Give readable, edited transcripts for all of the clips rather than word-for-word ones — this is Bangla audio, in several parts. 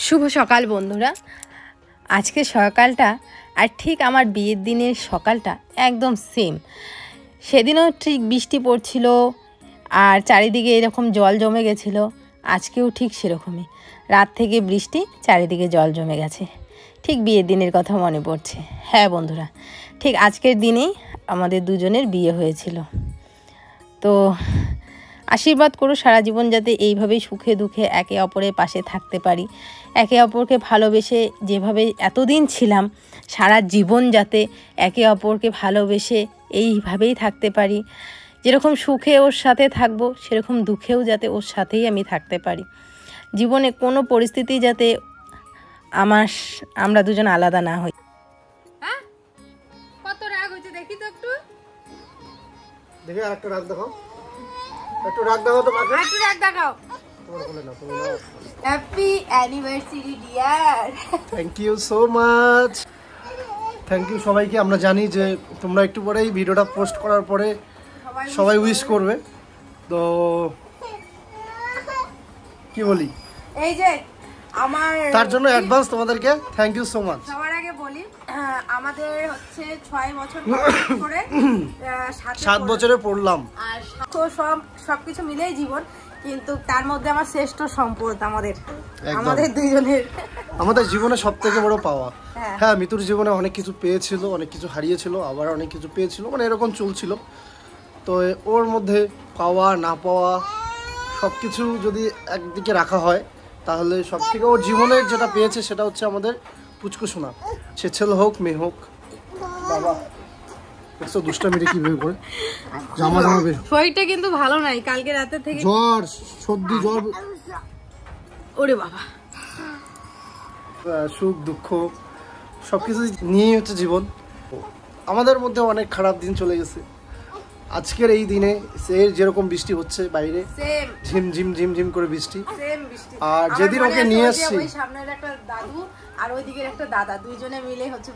শুভ সকাল বন্ধুরা। আজকে সকালটা আর ঠিক আমার বিয়ের দিনের সকালটা একদম সেম। সেদিনও ঠিক বৃষ্টি পড়ছিল আর চারিদিকে এরকম জল জমে গেছিলো। আজকেও ঠিক সেরকমই, রাত থেকে বৃষ্টি, চারিদিকে জল জমে গেছে। ঠিক বিয়ের দিনের কথা মনে পড়ছে। হ্যাঁ বন্ধুরা, ঠিক আজকের দিনেই আমাদের দুজনের বিয়ে হয়েছিল। তো আশীর্বাদ করো সারা জীবন যাতে এইভাবেই সুখে দুঃখে একে অপরের পাশে থাকতে পারি, একে অপরকে ভালোবেসে যেভাবে এতদিন ছিলাম সারা জীবন যাতে একে অপরকে ভালোবেসে এইভাবেই থাকতে পারি। যেরকম সুখে ওর সাথে থাকবো সেরকম দুঃখেও যাতে ওর সাথেই আমি থাকতে পারি। জীবনে কোনো পরিস্থিতি যাতে আমরা দুজন আলাদা না হই। হ্যাঁ, কত রাগ হয়েছে দেখি তো, একটু দেখি আরেকটা রাগ দেখাও, একটু রাগ দেখাও তো মাকে, একটু রাগ দেখাও। তোমার বলে না, তুমি না। Happy anniversary dear. Thank you so much, thank you সবাইকে। আমরা জানি যে তোমরা একটু পরেই ভিডিওটা পোস্ট করার পরে সবাই উইশ করবে, তো কি বলি, এই যে আমার তার জন্য অ্যাডভান্স তোমাদেরকে থ্যাংক ইউ সো মাচ। সবার আগে বলি, আমাদের হচ্ছে 6 বছর করে 7 বছরে পড়লাম, আর সবকিছু মিলেই জীবন, কিন্তু তার মধ্যে আমার শ্রেষ্ঠ সম্পদ আমাদের দুইজনের, আমাদের জীবনে সব থেকে বড় পাওয়া। হ্যাঁ, মিতুর জীবনে অনেক কিছু পেয়েছিল, অনেক কিছু হারিয়েছিল, আবার অনেক কিছু পেয়েছিল, মানে এরকম চলছিল। তো ওর মধ্যে পাওয়া না পাওয়া সব কিছু যদি একদিকে রাখা হয় তাহলে সব থেকে ওর জীবনের যেটা পেয়েছে সেটা হচ্ছে আমাদের পুচকু সোনা। সে ছেলে হোক মেয়ে হোক। বাবা দেখছো দুষ্টামিটা কিভাবে করে, জামা বের, শরীরটা কিন্তু ভালো নাই, কালকে রাতে থেকে জ্বর সর্দি জ্বর, ওরে বাবা। সুখ দুঃখ সবকিছু নিয়েই হচ্ছে জীবন। আমাদের মধ্যে অনেক খারাপ দিন চলে গেছে। আজকের এই দিনে যেরকম বৃষ্টি হচ্ছে বাইরে, ঝিম ঝিম ঝিম ঝিম করে বৃষ্টি, আর যেদিন ওকে নিয়ে এসেছি, সামনের একটা দাদু আর ওইদিকের একটা দাদা, দুইজনে মিলে হচ্ছে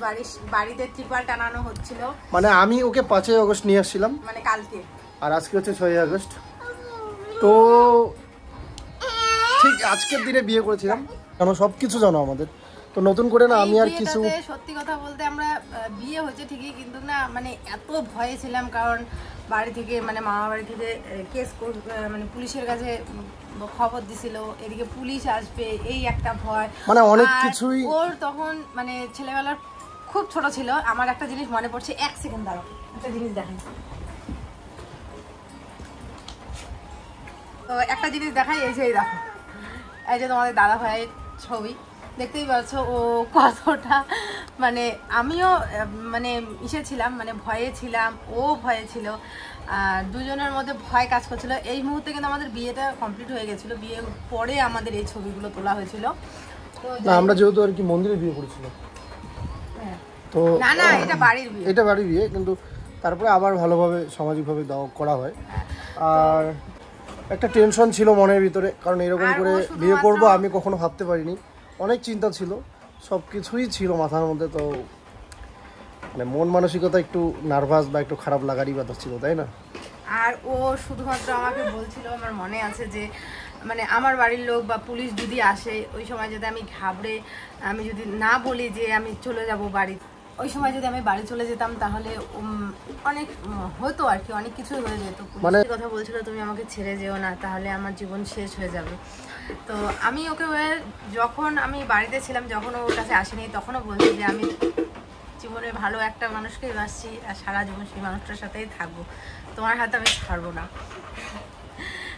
বাড়িতে ত্রিপাল টানানো হচ্ছিল। মানে আমি ওকে 5ই আগস্ট নিয়ে আসছিলাম, মানে কালকে, আর আজকে হচ্ছে 6ই আগস্ট। তো ঠিক আজকের দিনে বিয়ে করেছিলাম, কেন সবকিছু জানো আমাদের। তো নতুন করে না আমি আর কিছু, সত্যি কথা বলতে আমরা বিয়ে হয়েছে ঠিকই, কিন্তু না মানে এত ভয়ে ছিলাম, কারণ বাড়ি থেকে মানে মামা বাড়ি থেকে কেস মানে পুলিশের কাছে খবর দিছিল, এদিকে পুলিশ আসবে, এই একটা ভয়, মানে অনেক কিছুই। ওর তখন মানে ছেলেবেলার খুব ছোট ছিল। আমার একটা জিনিস মনে পড়ছে, 1 সেকেন্ড দাঁড়াও, একটা জিনিস দেখেন। তো একটা জিনিস দেখাই, এই যে দেখো, এই যে তোমাদের দাদা ভাইয়ের ছবি, দেখতেই পাচ্ছ ও কতটা, মানে আমিও মানে ছিলাম, মানে ভয়ে ছিলাম, ও ভয়ে ছিল, দুজনের মধ্যে ভয় কাজ করছিল। এই মুহূর্তে কিন্তু আমাদের বিয়েটা কমপ্লিট হয়ে গেছিল, বিয়ের পরে আমাদের এই ছবিগুলো তোলা হয়েছিল। তো আমরা যেহেতু আর কি মন্দিরে বিয়ে করেছিল, তো না না এটা বাড়ির বিয়ে, এটা বাড়ির বিয়ে, কিন্তু তারপরে আবার ভালোভাবে সামাজিকভাবে করা হয়। আর একটা টেনশন ছিল মনের ভিতরে, কারণ এরকম করে বিয়ে করবো আমি কখনো ভাবতে পারিনি। অনেক চিন্তা ছিল, সব কিছুই ছিল মাথার মধ্যে। তো মানে মন মানসিকতা একটু নার্ভাস বা একটু খারাপ লাগারই কথা ছিল, তাই না? আর ও শুধুমাত্র আমাকে বলছিল, আমার মনে আছে যে মানে আমার বাড়ির লোক বা পুলিশ যদি আসে ওই সময় যদি আমি ঘাবড়ে, আমি যদি না বলি যে আমি চলে যাব বাড়ি, ওই সময় যদি আমি বাড়ি চলে যেতাম তাহলে অনেক হতো আর কি, অনেক কিছুই হয়ে যেত। মানে কথা বলছিল, তুমি আমাকে ছেড়ে যেও না, তাহলে আমার জীবন শেষ হয়ে যাবে। তো আমি ওকে যখন আমি বাড়িতে ছিলাম, যখন ওর কাছে আসেনি, তখনও বলছি যে আমি জীবনে ভালো একটা মানুষকেই বাসছি আর সারা জীবন সেই মানুষটার সাথেই থাকবো, তোমার হাতে আমি ছাড়বো না।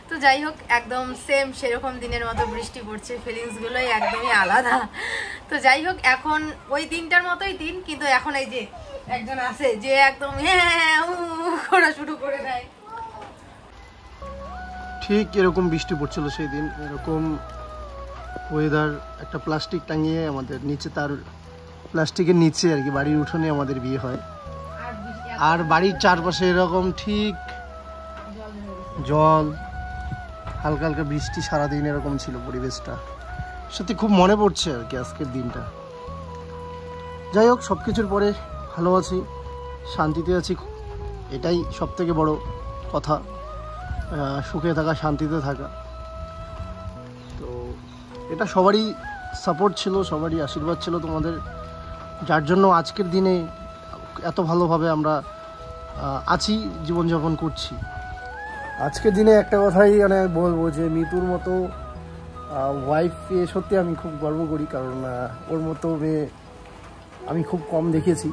তো যাই হোক, একদম সেম সেরকম দিনের মতো বৃষ্টি পড়ছে, ফিলিংসগুলোই একদমই আলাদা। তো যাই হোক, এখন ওই দিনটার মতোই দিন, কিন্তু এখন এই যে একজন আছে যে একদম হ্যাঁ করা শুরু করে দেয়। ঠিক এরকম বৃষ্টি পড়ছিল সেই দিন, এরকম ওয়েদার। একটা প্লাস্টিক টাঙিয়ে আমাদের নিচে, তার প্লাস্টিকের নিচে আর কি বাড়ির উঠোনে আমাদের বিয়ে হয়, আর বাড়ির চারপাশে এরকম ঠিক জল, হালকা হালকা বৃষ্টি, সারাদিন এরকম ছিল পরিবেশটা। সত্যি খুব মনে পড়ছে আর কি আজকের দিনটা। যাই হোক, সব কিছুর পরে ভালো আছি, শান্তিতে আছি, এটাই সব থেকে বড় কথা। সুখে থাকা, শান্তিতে থাকা, তো এটা সবারই সাপোর্ট ছিল, সবারই আশীর্বাদ ছিল তোমাদের, যার জন্য আজকের দিনে এত ভালোভাবে আমরা আছি, জীবনযাপন করছি। আজকের দিনে একটা কথাই মানে বলবো যে মিতুর মতো ওয়াইফ পেয়ে সত্যি আমি খুব গর্ব করি, কারণ ওর মতো মেয়ে আমি খুব কম দেখেছি।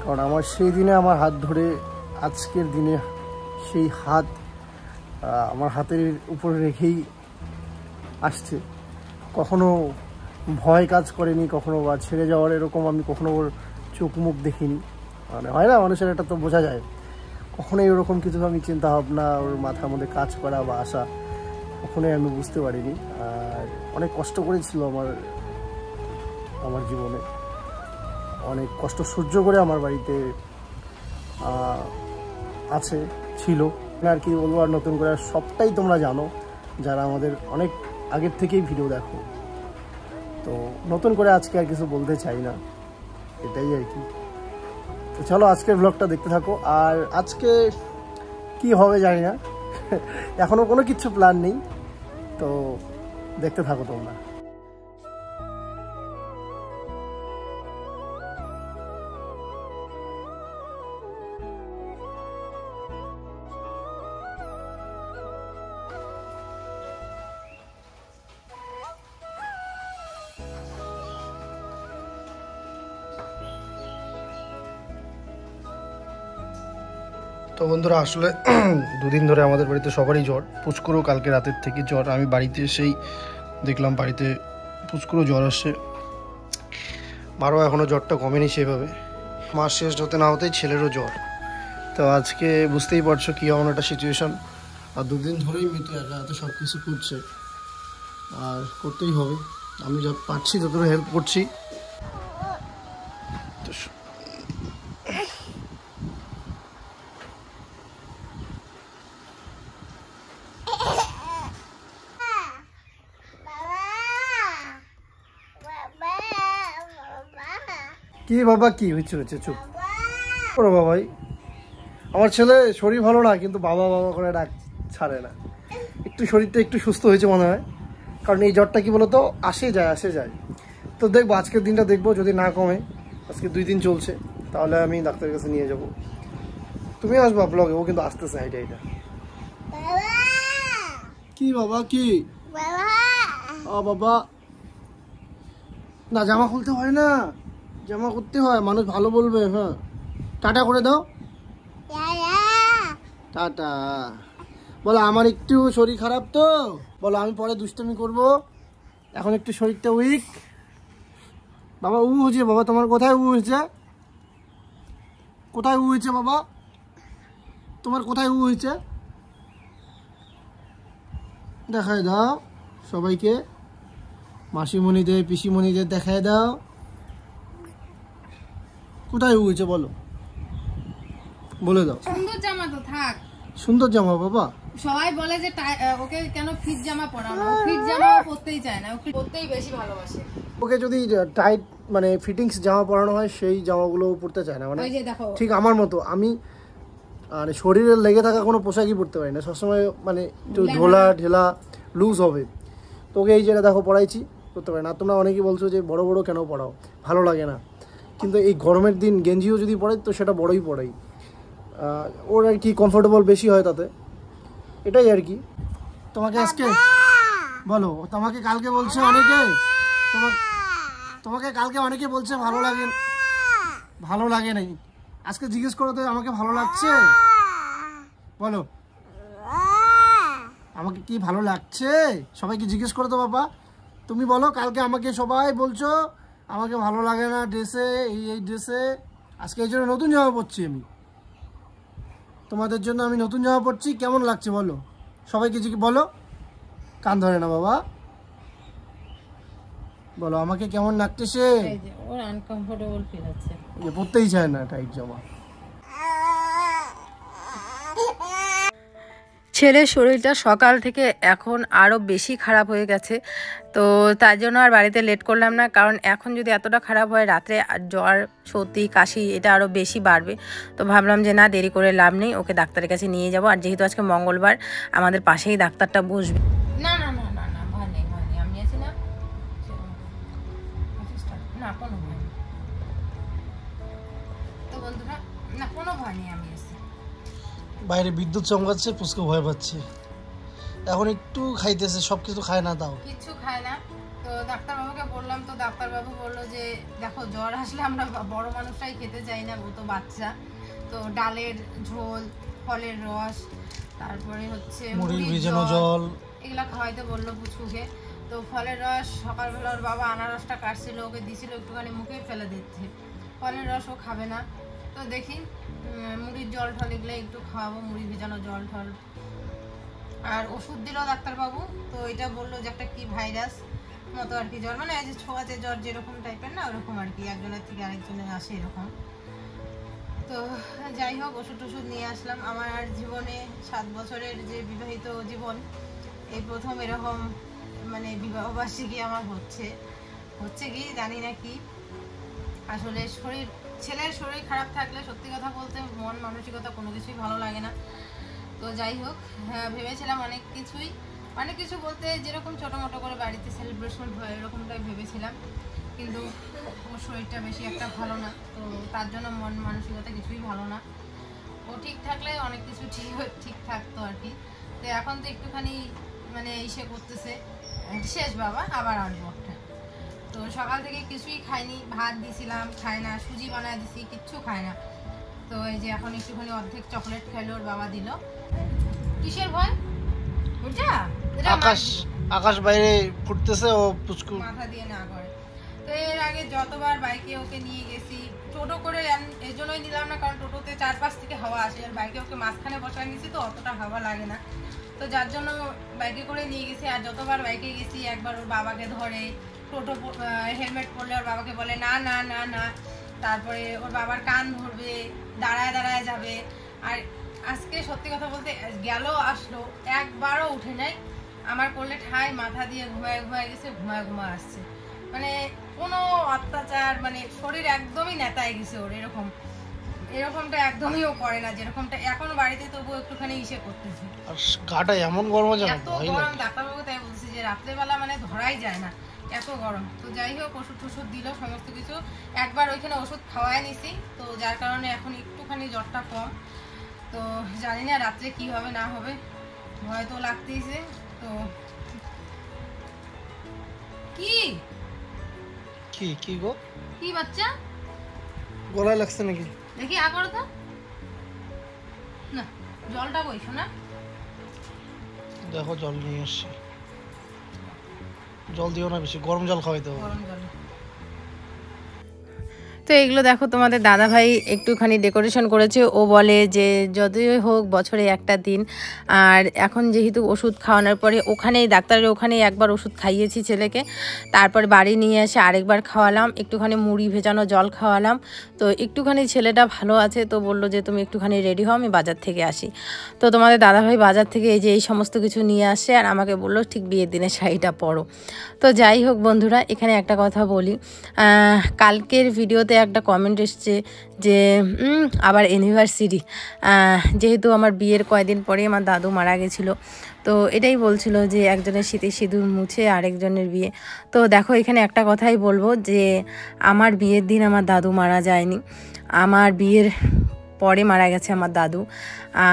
কারণ আমার সেই দিনে আমার হাত ধরে আজকের দিনে সেই হাত আমার হাতের উপরে রেখেই আসছে, কখনো ভয় কাজ করেনি, কখনো বা ছেড়ে যাওয়ার এরকম আমি কখনো ওর চোখ মুখ দেখিনি। মানে হয় না মানুষের, এটা তো বোঝা যায়, কখনোই ওরকম কিছু আমি চিন্তা ভাবনা ওর মাথার মধ্যে কাজ করা বা আসা কখনোই আমি বুঝতে পারিনি। আর অনেক কষ্ট করেছিল আমার জীবনে, অনেক কষ্ট সহ্য করে আমার বাড়িতে ছিল আর কি বলবো। আর নতুন করে সবটাই তোমরা জানো যারা আমাদের অনেক আগের থেকেই ভিডিও দেখো, তো নতুন করে আজকে আর কিছু বলতে চাই না, এটাই আর কি। তো চলো আজকের ব্লগটা দেখতে থাকো। আর আজকে কি হবে জানি না, এখনো কোনো কিছু প্ল্যান নেই, তো দেখতে থাকো তোমরা। তো বন্ধুরা আসলে দুদিন ধরে আমাদের বাড়িতে সবারই জ্বর, পুচকুরও কালকে রাতের থেকে জ্বর। আমি বাড়িতে এসেই দেখলাম বাড়িতে পুচকুরও জ্বর আসছে, মারও এখনও জ্বরটা কমেনি সেভাবে, মাস শেষ হতে না হতেই ছেলেরও জ্বর। তো আজকে বুঝতেই পারছো কী এমন একটা সিচুয়েশান। আর দুদিন ধরেই মিতু একা হাতে সব কিছু করছে, আর করতেই হবে, আমি যত পারছি ততটা হেল্প করছি। তো কি বাবা কি হচ্ছে চুপ করো বাবাই। আমার ছেলে শরীর ভালো না, কিন্তু বাবা বাবা করে ডাক ছাড়ে না। একটু শরীরটা একটু সুস্থ হয়েছে মনে হয়, কারণ এই জ্বরটা কি বলতো আসে যায়। তো দেখবো আজকের দিনটা দেখবো, যদি না কমে, আজকে 2 দিন চলছে, তাহলে আমি ডাক্তারের কাছে নিয়ে যাব। তুমি আসবা ব্লগে, ও কিন্তু আসতেছে এটা কি বাবা কি বাবা না, জামা খুলতে হয় না, জামা করতে হয়, মানুষ ভালো বলবে। হ্যাঁ টাটা করে দাও, টাটা বলো। আমার একটু শরীর খারাপ, তো বলো আমি পরে দুষ্টুমি করব, এখন একটু শরীরটা উইক। বাবা হয়েছে বাবা, তোমার কোথায় হয়েছে, কোথায় হয়েছে বাবা, তোমার কোথায় হয়েছে দেখায় দাও সবাইকে, মাসিমণিদের পিসিমণিদের দেখায় দাও কোথায় হয়েছে বলো, বলে দাও। সুন্দর জামা তো থাক, সুন্দর জামা বাবা। সবাই বলে যে ওকে কেন ফিট জামা পরানো, ফিট জামা পরতেই চায় না, ওকে পরতেই বেশি ভালোবাসে। ওকে যদি টাইট মানে ফিটিংস জামা পরানো হয় সেই জামাগুলো পরতে চায় না, মানে ওই যে দেখো ঠিক আমার মতো। আমি মানে শরীরে লেগে থাকা কোনো পোশাকই পরতে পারি না, সবসময় মানে একটু ঢোলা ঢেলা লুজ হবে। তোকে এই যেটা দেখো পরাইছি, করতে পারি না। তোমরা অনেকেই বলছো যে বড় বড় কেন পরাও, ভালো লাগে না, কিন্তু এই গরমের দিন গেঞ্জিও যদি পরাই তো সেটা বড়ই পরাই, ওর আর কি কমফোর্টেবল বেশি হয় তাতে, এটাই আর কি। তোমাকে আজকে বলো, তোমাকে কালকে বলছে অনেকে, তোমাকে কালকে অনেকে বলছে ভালো লাগে নাই, আজকে জিজ্ঞেস করো তো আমাকে ভালো লাগছে, বলো আমাকে কি ভালো লাগছে, সবাইকে জিজ্ঞেস করো তো বাবা। তুমি বলো, কালকে আমাকে সবাই বলছো আমাকে ভালো লাগে না ড্রেসে, এই ড্রেসে, আজকে এই জন্য নতুন জামা পরছি আমি, তোমাদের জন্য আমি নতুন জামা পরছি, কেমন লাগছে বলো, সবাইকে বলো, কান ধরে না বাবা, বলো আমাকে কেমন লাগতেছে। ওর আনকমফোর্টেবল ফিল হচ্ছে, পরতেই চায় না টাইট জামা। ছেলের শরীরটা সকাল থেকে এখন আরও বেশি খারাপ হয়ে গেছে, তো তার জন্য আর বাড়িতে লেট করলাম না, কারণ এখন যদি এতটা খারাপ হয় রাত্রে জ্বর সর্দি কাশি এটা আরও বেশি বাড়বে। তো ভাবলাম যে না দেরি করে লাভ নেই, ওকে ডাক্তারের কাছে নিয়ে যাব। আর যেহেতু আজকে মঙ্গলবার, আমাদের পাশেই ডাক্তারটা বসবে। না না না না না, ভয় নেই আমি আছি না, কোনো ভয় নেই। তো বন্ধুরা, না কোনো ভয় নেই, আমি এসেছি। বাইরে বিদ্যুৎ চমকাচ্ছে, পুচকু ভয় পাচ্ছে, এখন একটু খাইতেছে, সবকিছু খায় না, তাও কিচ্ছু খায় না। তো ডাক্তারবাবুকে বললাম, তো ডাক্তারবাবু বললো যে দেখো জ্বর আসলে আমরা বড় মানুষরাই খেতে চাই না, ও তো বাচ্চা, তো ডালের ঝোল, ফলের রস, তারপরে হচ্ছে মুড়ির ভিজানো জল, এগুলা খাওয়াইতে বললো পুচকুকে। তো ফলের রস সকালবেলা ওর বাবা আনারসটা কাটছিল, ওকে দিছিল একটুখানি মুখে ফেলে দিচ্ছে, ফলের রস ও খাবে না। তো দেখি মুড়ির জল টল এগুলো একটু খাওয়াবো, মুড়ি ভিজানো জল টল। আর ওষুধ দিল ডাক্তারবাবু, তো এটা বললো যে একটা কি ভাইরাস মতো আর কি জ্বর, মানে এই যে ছোঁয়াচে জ্বর যেরকম টাইপের না, ওরকম আর কি, একজনের থেকে আরেকজনের আসে এরকম। তো যাই হোক, ওষুধ টষুধ নিয়ে আসলাম। আমার জীবনে 7 বছরের যে বিবাহিত জীবন, এই প্রথম এরকম মানে বিবাহবার্ষিকী আমার হচ্ছে কি জানি না কি আসলে। ছেলের শরীর খারাপ থাকলে সত্যি কথা বলতে মন মানসিকতা কোনো কিছুই ভালো লাগে না। তো যাই হোক, ভেবেছিলাম অনেক কিছু বলতে যেরকম ছোটো মোটো করে বাড়িতে সেলিব্রেশন হয় এরকমটাই ভেবেছিলাম, কিন্তু ওর শরীরটা বেশি একটা ভালো না, তো তার জন্য মন মানসিকতা কিছুই ভালো না। ও ঠিক থাকলে অনেক কিছু ঠিক থাকতো আর কি। তো এখন তো একটুখানি মানে ইসে করতেছে, শেষ বাবা আবার আনবো একটা। তো সকাল থেকে কিছুই খাইনি, ভাত দিছিলাম খায় না, সুজি বানায় দিছি কিচ্ছু খায় না। তো এই যে এখন একটুখানি অর্ধেক চকলেট খাইলো, ওর বাবা দিল। কিসের ভয়? আকাশ বাইরে ফুটতেছে, ও পুচকু মাথা দিয়ে না করে। তো এর আগে যতবার বাইকে ওকে নিয়ে গেছি, টোটো করে এই জন্যই নিলাম না, কারণ টোটোতে 4-5 থেকে হাওয়া আসে, আর বাইকে ওকে মাঝখানে বসায় নিয়েছি তো অতটা হাওয়া লাগে না, তো যার জন্য বাইকে করে নিয়ে গেছি। আর যতবার বাইকে গেছি একবার ওর বাবাকে ধরে, টোটো হেলমেট পরলে ওর বাবাকে বলে না না না না, তারপরে ওর বাবার কান ধরবে, দাঁড়ায় দাঁড়ায় যাবে। আর আজকে সত্যি কথা বলতে গেল আসলো, একবারও উঠে নাই, আমার করলে ঠায় মাথা দিয়ে ঘুমায় গেছে, ঘুমায় আসছে, মানে কোনো অত্যাচার, মানে শরীর একদমই নেতায় গেছে ওর, এরকমটা একদমই ও করে না যেরকমটা এখন বাড়িতে, তবু একটুখানি ইসে করতেছে। আর গাটা এমন গরম আছে, এত গরম, ডাক্তারবাবু তাই বলছে যে রাত্রেবেলা মানে ধরাই যায় না, এত গরম। তো যাই হোক, ওষুধ দিল সমস্ত কিছু, একবার ওইখানে ওষুধ খাওয়াই নিছি, তো যার কারণে এখন একটুখানি জ্বরটা কম। তো জানি না রাত্রে কি হবে না হবে, ভয় তো লাগতেইছে। তো কি গো, কি বাচ্চা গলায় লাগছে নাকি দেখি, করো তো না, জলটা বইছো না, দেখো জল নিয়ে আসছি, জল দিও না বেশি, গরম জল খাওয়াইতে হবে, গরম জল। তো এগুলো দেখো তোমাদের দাদা ভাই একটুখানি ডেকোরেশন করেছে। ও বলে যে যতই হোক বছরে একটা দিন, আর এখন যেহেতু ওষুধ খাওয়ানোর পরে ডাক্তারের ওখানেই একবার ওষুধ খাইয়েছি ছেলেকে, তারপর বাড়ি নিয়ে এসে আরেকবার খাওয়ালাম, একটুখানি মুড়ি ভেজানো জল খাওয়ালাম। তো একটুখানি ছেলেটা ভালো আছে, তো বললো যে তুমি একটুখানি রেডি হও, আমি বাজার থেকে আসি। তো তোমাদের দাদা ভাই বাজার থেকে এই সমস্ত কিছু নিয়ে আসে, আর আমাকে বললো ঠিক বিয়ের দিনে শাড়িটা পরো। তো যাই হোক বন্ধুরা, এখানে একটা কথা বলি, কালকের ভিডিওতে একটা কমেন্ট এসছে যে আবার অ্যানিভার্সারি, যেহেতু আমার বিয়ের কয়েকদিন পরে আমার দাদু মারা গেছিলো, তো এটাই বলছিল যে একজনের শীতে সিঁদুর মুছে আরেকজনের বিয়ে। তো দেখো এখানে একটা কথাই বলবো যে আমার বিয়ের দিন আমার দাদু মারা যায়নি, আমার বিয়ের পরে মারা গেছে আমার দাদু।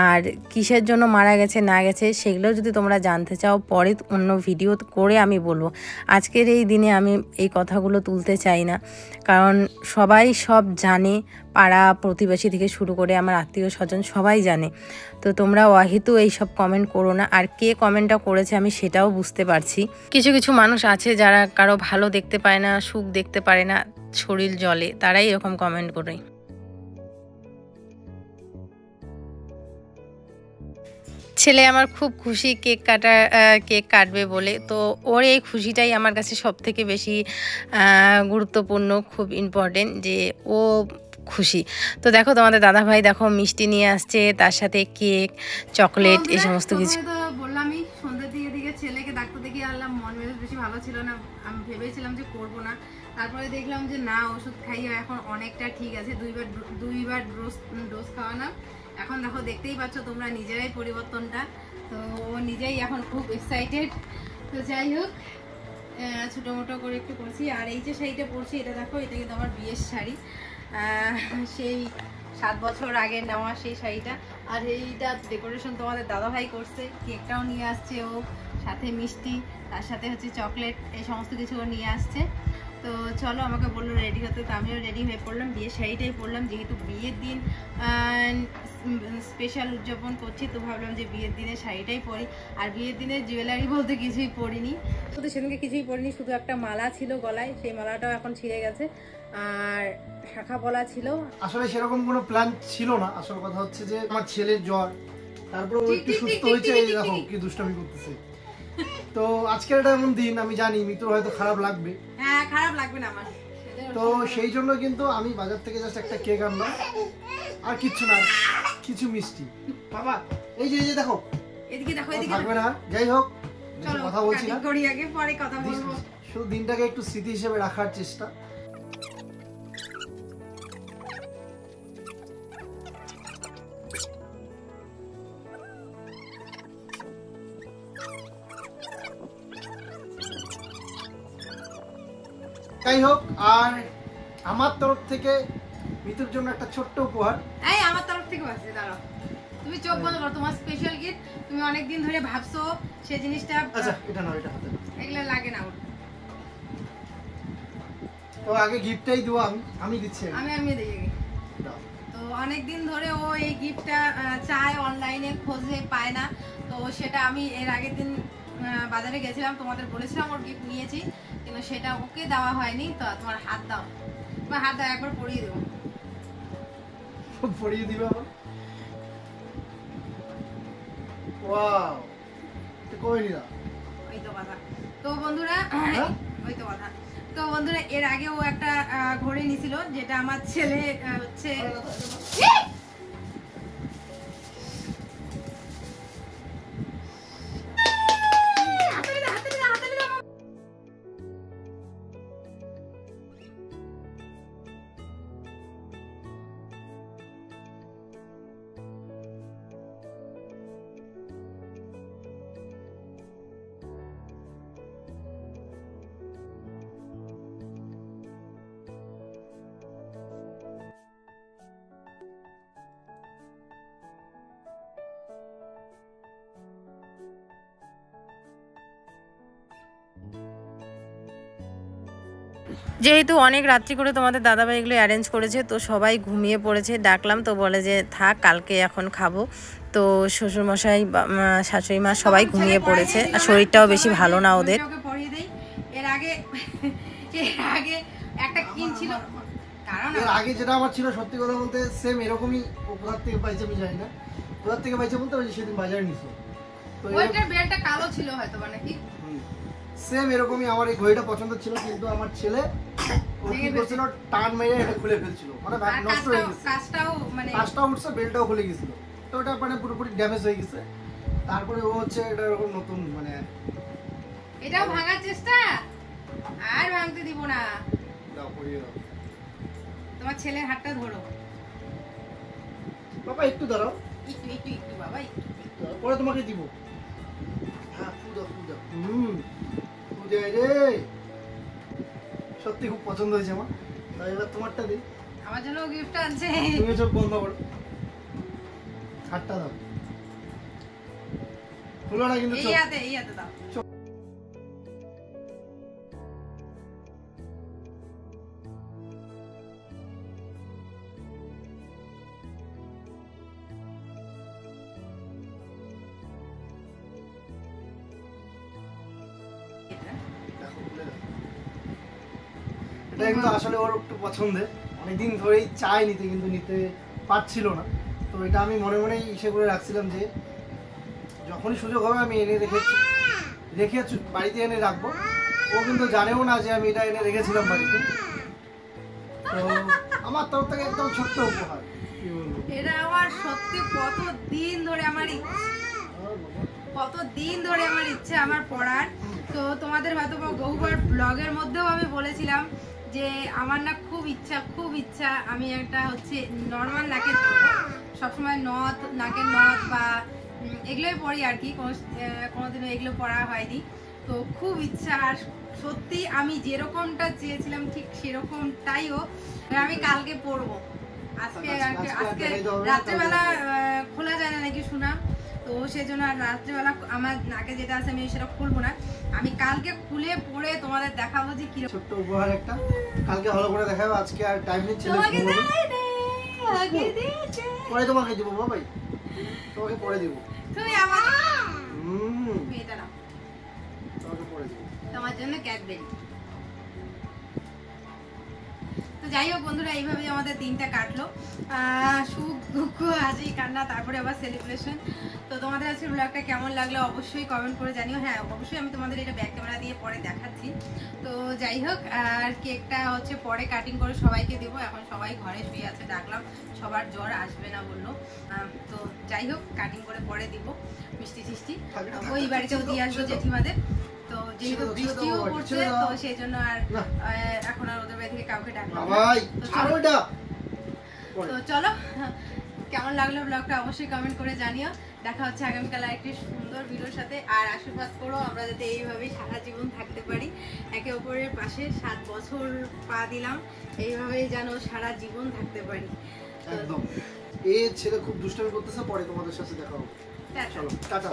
আর কিসের জন্য মারা গেছে না গেছে সেগুলো যদি তোমরা জানতে চাও, পরে অন্য ভিডিও করে আমি বলবো। আজকের এই দিনে আমি এই কথাগুলো তুলতে চাই না, কারণ সবাই সব জানে, পাড়া প্রতিবেশী থেকে শুরু করে আমার আত্মীয় স্বজন সবাই জানে। তো তোমরা অহেতু এইসব কমেন্ট করো না, আর কে কমেন্টটা করেছে আমি সেটাও বুঝতে পারছি। কিছু কিছু মানুষ আছে যারা কারো ভালো দেখতে পায় না, সুখ দেখতে পারে না, শরীর জ্বলে, তারাই এরকম কমেন্ট করে। ছেলে আমার খুব খুশি কেক কাটবে বলে, তো ওর এই খুশিটাই আমার কাছে সব থেকে বেশি গুরুত্বপূর্ণ, খুব ইম্পর্টেন্ট যে ও খুশি। তো দেখো তোমাদের দাদা ভাই দেখো মিষ্টি নিয়ে আসছে, তার সাথে কেক, চকলেট, এই সমস্ত কিছু। তো বললামই সন্ধ্যের দিকে ছেলেকে ডাক্তার দেখিয়ে আনলাম, মন মেজাজ বেশি ভালো ছিল না, আমি ভেবেছিলাম যে করবো না, তারপরে দেখলাম যে না, ওষুধ খাইয়ে এখন অনেকটা ঠিক আছে, দুইবার ডোজ খাওয়ালাম। এখন দেখো দেখতেই পাচ্ছ তোমরা নিজেরাই পরিবর্তনটা, তো ও নিজেই এখন খুব এক্সাইটেড। তো যাই হোক, ছোটো মোটো করে একটু করছি। আর এই যে শাড়িটা পরছি এটা দেখো, এটা কিন্তু আমার বিয়ের শাড়ি, সেই 7 বছর আগে নেওয়া সেই শাড়িটা। আর এইটা ডেকোরেশন তোমাদের দাদাভাই করছে, কেকটাও নিয়ে আসছে ও, সাথে মিষ্টি, তার সাথে হচ্ছে চকলেট, এই সমস্ত কিছু ও নিয়ে আসছে। তো চলো, আমাকে বললো রেডি হতে, তো আমিও রেডি হয়ে পড়লাম, বিয়ের শাড়িটাই পরলাম, যেহেতু বিয়ের দিন স্পেশাল উদযাপন করছি, তো ভাবলাম যে বিয়ের দিনে শাড়িটাই পরি। আর বিয়ের দিনে জুয়েলারি বলতে কিছুই পরিনি, শুধু সেদিনকে কিছুই পরিনি, শুধু একটা মালা ছিল গলায়, সেই মালাটাও এখন ছিঁড়ে গেছে, আর শাখা পলা ছিল। আসলে সেরকম কোনো প্ল্যান ছিল না। আসল কথা হচ্ছে যে আমার ছেলের জ্বর, তারপর ও একটু সুস্থ হয়েছে, এই দেখো কি দুষ্টামি করতেছে। তো আজকের এটা এমন দিন, আমি জানি মিতুর হয়তো খারাপ লাগবে। হ্যাঁ, খারাপ লাগবে না আমার। তো সেই জন্য কিন্তু আমি বাজার থেকে জাস্ট একটা কেক আনলাম, আর কিচ্ছু না, কিছু মিষ্টি। বাবা এই যে দেখো, এদিকে দেখো, এদিকে থাকবে না। যাই হোক, চলো কথা বলছি না, করি আগে, পরে কথা বলবো। শুধু দিনটাকে একটু স্মৃতি হিসেবে রাখার চেষ্টা। যাই হোক, আর আমার তরফ থেকে মিতুর জন্য একটা ছোট্ট উপহার। এই আমার তরফ থেকে আছে, দাঁড়াও, তুমি চোখ বন্ধ করো, তোমার স্পেশাল গিফট, তুমি অনেকদিন ধরে ভাবছো সেই জিনিসটা। আচ্ছা, এটা নাও, এটা হাতে। এগুলো লাগে না ওর। তো আগে গিফটটাই দেবো, আমি দিচ্ছি। আমি দিই আগে। তো অনেকদিন ধরে ও এই গিফটটা চায়, অনলাইনে খোঁজে পায় না, তো সেটা আমি এর আগের দিন বাজারে গেছিলাম, তোমাদের বলেছিলাম ওর গিফট নিয়েছি, কিন্তু সেটা ওকে দেওয়া হয়নি। তো তোমার হাত দাও, তোমার হাত দাও, একবার পরিয়ে দেবো। পরিয়ে দিবে আমার? ওয়াও, এটা কই নিলা? ওই তো কথা। তো বন্ধুরা, ওই তো কথা। তো বন্ধুরা, এর আগে ও একটা ঘড়ি নিছিল, যেটা আমার ছেলে হচ্ছে যেহেতু অনেক রাত্রি করে তোমাদের দাদাভাই এগুলো অ্যারেঞ্জ করেছে, তো সবাই ঘুমিয়ে পড়েছে, ডাকলাম তো বলে যে থাক, কালকে এখন খাবো। তো শ্বশুরমশাই, শাশুড়ি মা সবাই ঘুমিয়ে পড়েছে, আর শরীরটাও বেশি ভালো না ওদের। এর আগে একটা কিনছিল, কারণ এর আগে যেটা আমার ছিল, সত্যি কথা বলতে সেম এরকমই, কোথা থেকে পাইছে আমি জানি না, কোথা থেকে পাইছে বলতে ওই সেদিন বাজারে নিছো, তো ওইটার বেলটা কালো ছিল হয়তো, মানে কি সেম এরকমই আমার এই ঘড়িটা পছন্দ ছিল, কিন্তু আমার ছেলে ও কি করছিল, টান মেরে এটা খুলে ফেলছিল, মানে নষ্ট হয়ে গেছে, কাজটাও উঠছে, বেলটাও খুলে গেছিল, তো ওটা মানে পুরোপুরি ড্যামেজ হয়ে গেছে। তারপরে ও হচ্ছে এটা এরকম নতুন, মানে এটাও ভাঙার চেষ্টা, আর ভাঙতে দিব না। দাও, পরিয়ে দাও। তোমার ছেলের হাতটা ধরো বাবা, একটু দাঁড়াও, একটু একটু একটু বাবা, একটু পরে তোমাকে দিব। হ্যাঁ, ফুদা ফুদা, ফুদে রে, সত্যি খুব পছন্দ হয়েছে আমার। তাই এবার তোমারটা দিই, আমার জন্য গিফট আনছে। তুমি চোখ বন্ধ করো, হাতটা দাও, খুলো না কিন্তু, এই হাতে দাও। এটা কিন্তু আসলে ওর একটু পছন্দের, অনেকদিন ধরেই চাই নিতে, কিন্তু নিতে পারছিল না। তো এটা আমি মনে মনেই ইসে করে রাখছিলাম যে যখনই সুযোগ হবে আমি এনে রেখে বাড়িতে এনে রাখবো। ও কিন্তু জানেও না যে আমি এটা এনে রেখেছিলাম বাড়িতে। তো আমার তরফ থেকে একদম ছোট্ট উপহার। এটা আমার সত্যি কতদিন ধরে আমার ইচ্ছে আমার পড়ার। তো তোমাদের হয়তো বহুবার ব্লগের মধ্যেও আমি বলেছিলাম যে আমার না খুব ইচ্ছা আমি একটা হচ্ছে নর্মাল নাকের পরবো, সবসময় নথ, নাকের নথ বা এগুলোই পরি আর কি, কোনোদিনও এগুলো পরা হয়নি। তো খুব ইচ্ছা, আর সত্যি আমি যেরকমটা চেয়েছিলাম ঠিক সেরকমটাইও আমি কালকে পরবো। আজকে রাত্রেবেলা খোলা যায় না নাকি শোনা, তো সেজন্য আর রাত্রেবেলা আমার নাকে যেটা আছে আমি সেটা খুলবো না, আমি কালকে খুলে পরে তোমাদের দেখাবো যে কি ছোট্ট উপহার একটা, কালকে ভালো করে দেখাবো। আজকে আর টাইম নিচ্ছে না, পরে তোমাকে দিব বাবাই, তোমাকে পরে দিব। তুমি আমার এটা নাও, তোমাকে পরে দিব, তোমার জন্য ক্যাডবেরি। তো যাই হোক বন্ধুরা, এইভাবে আমাদের দিনটা কাটলো, সুখ দুঃখ হাসি কান্না, তারপরে আবার সেলিব্রেশন। তো তোমাদের আজকে ব্লগটা কেমন লাগলো অবশ্যই কমেন্ট করে জানিও। হ্যাঁ অবশ্যই আমি তোমাদের এটা ব্যাক ক্যামেরা দিয়ে পরে দেখাচ্ছি। তো যাই হোক, আর কেকটা হচ্ছে পরে কাটিং করে সবাইকে দেবো, এখন সবাই ঘরে শুয়ে আছে, ডাকলাম সবার জ্বর আসবে না বললো। তো যাই হোক, কাটিং করে পরে দিব, মিষ্টি টিষ্টি ওই বাড়িতেও দিয়ে আসবো জেঠিমাদের। তো যেহেতু বৃষ্টিও পড়ছে তো সেই জন্য আর এখন আর ওদের বাড়ি থেকে কাউকে ডাকলাম না। তো চলো, কেমন লাগলো ব্লগটা অবশ্যই কমেন্ট করে জানিও। দেখা হচ্ছে আগামীকাল একটি সুন্দর ভিডিওর সাথে। আর আশীর্বাদ করো আমরা যাতে এইভাবেই সারা জীবন থাকতে পারি, একে অপরের পাশে 7 বছর পা দিলাম, এইভাবেই যেন সারা জীবন থাকতে পারি। একদম। এই ছেলে খুব দুষ্টামি করতেছে, পরে তোমাদের সাথে দেখা হবে। চলো টাটা।